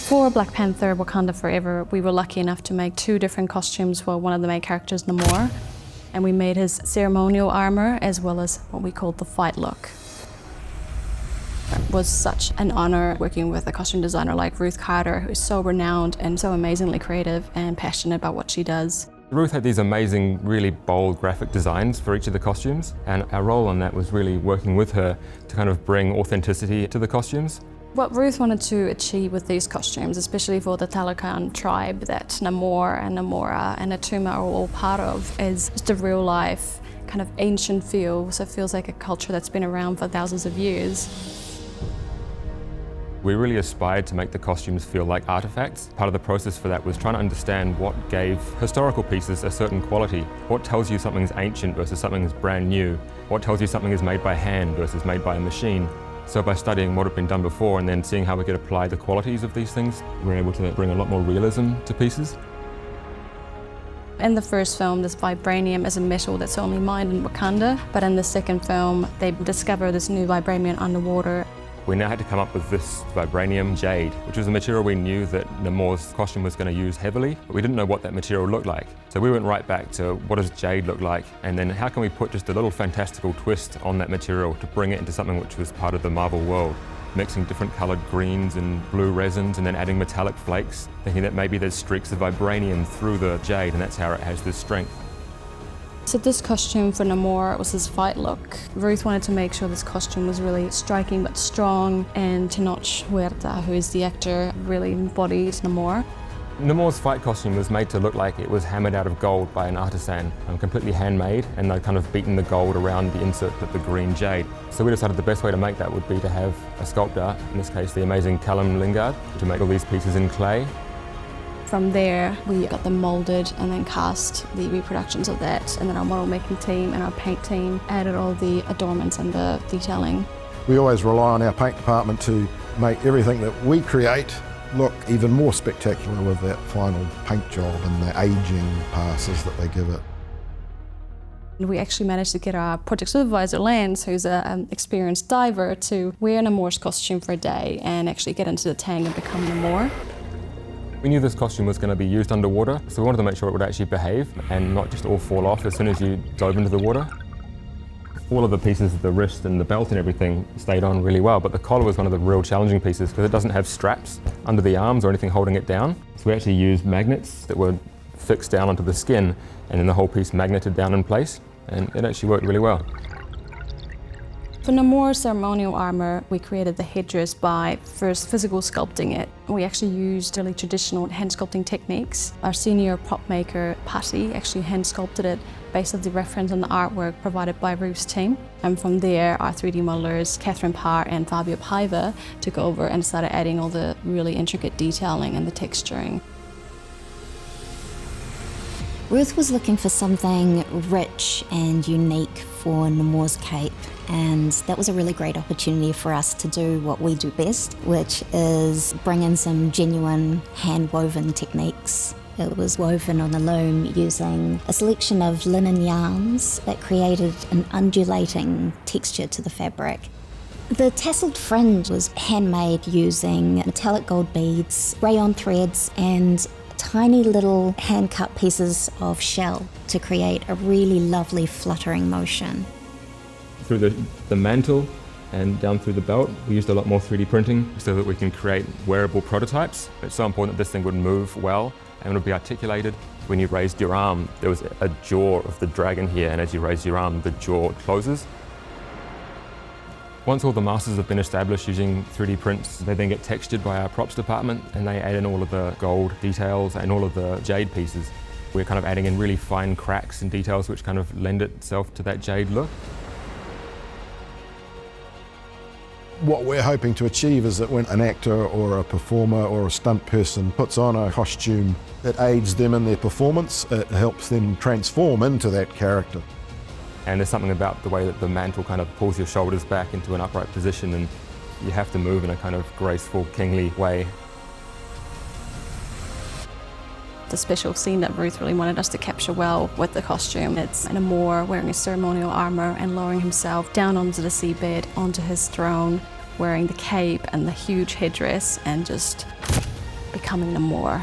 For Black Panther, Wakanda Forever, we were lucky enough to make 2 different costumes for one of the main characters, Namor. And we made his ceremonial armor as well as what we called the fight look. It was such an honor working with a costume designer like Ruth E, who's so renowned and so amazingly creative and passionate about what she does. Ruth had these amazing, really bold graphic designs for each of the costumes, and our role on that was really working with her to kind of bring authenticity to the costumes. What Ruth wanted to achieve with these costumes, especially for the Talokan tribe that Namor and Namora and Atuma are all part of, is just a real life, kind of ancient feel, so it feels like a culture that's been around for thousands of years. We really aspired to make the costumes feel like artifacts. Part of the process for that was trying to understand what gave historical pieces a certain quality. What tells you something's ancient versus something's brand new? What tells you something is made by hand versus made by a machine? So by studying what had been done before and then seeing how we could apply the qualities of these things, we were able to bring a lot more realism to pieces. In the first film, this vibranium is a metal that's only mined in Wakanda, but in the second film, they discover this new vibranium underwater. We now had to come up with this vibranium jade, which was a material we knew that Namor's costume was going to use heavily, but we didn't know what that material looked like. So we went right back to what does jade look like, and then how can we put just a little fantastical twist on that material to bring it into something which was part of the Marvel world. Mixing different coloured greens and blue resins and then adding metallic flakes, thinking that maybe there's streaks of vibranium through the jade and that's how it has this strength. So this costume for Namor was his fight look. Ruth wanted to make sure this costume was really striking but strong, and Tenoch Huerta, who is the actor, really embodied Namor. Namor's fight costume was made to look like it was hammered out of gold by an artisan, completely handmade, and they'd kind of beaten the gold around the insert of the green jade. So we decided the best way to make that would be to have a sculptor, in this case the amazing Callum Lingard, to make all these pieces in clay. From there, we got them molded and then cast the reproductions of that, and then our model making team and our paint team added all the adornments and the detailing. We always rely on our paint department to make everything that we create look even more spectacular with that final paint job and the aging passes that they give it. We actually managed to get our project supervisor, Lance, who's an experienced diver, to wear Namor's costume for a day and actually get into the tank and become Namor. We knew this costume was going to be used underwater, so we wanted to make sure it would actually behave and not just all fall off as soon as you dove into the water. All of the pieces, the wrist and the belt and everything, stayed on really well, but the collar was one of the real challenging pieces because it doesn't have straps under the arms or anything holding it down. So we actually used magnets that were fixed down onto the skin, and then the whole piece magneted down in place, and it actually worked really well. For Namor's ceremonial armor, we created the headdress by first physical sculpting it. We actually used really traditional hand sculpting techniques. Our senior prop maker, Patty, actually hand sculpted it based on the reference on the artwork provided by Ruth's team. And from there, our 3D modelers, Catherine Parr and Fabio Paiva, took over and started adding all the really intricate detailing and the texturing. Ruth was looking for something rich and unique for Namor's cape, and that was a really great opportunity for us to do what we do best, which is bring in some genuine hand-woven techniques. It was woven on the loom using a selection of linen yarns that created an undulating texture to the fabric. The tasseled fringe was handmade using metallic gold beads, rayon threads, and tiny little hand-cut pieces of shell to create a really lovely fluttering motion. Through the mantle and down through the belt, we used a lot more 3D printing so that we can create wearable prototypes. It's so important that this thing would move well and would be articulated. When you raised your arm, there was a jaw of the dragon here, and as you raise your arm, the jaw closes. Once all the masters have been established using 3D prints, they then get textured by our props department, and they add in all of the gold details and all of the jade pieces. We're kind of adding in really fine cracks and details which kind of lend itself to that jade look. What we're hoping to achieve is that when an actor or a performer or a stunt person puts on a costume, it aids them in their performance, it helps them transform into that character. And there's something about the way that the mantle kind of pulls your shoulders back into an upright position, and you have to move in a kind of graceful, kingly way. The special scene that Ruth really wanted us to capture well with the costume, it's Namor wearing his ceremonial armor and lowering himself down onto the seabed, onto his throne, wearing the cape and the huge headdress, and just becoming Namor.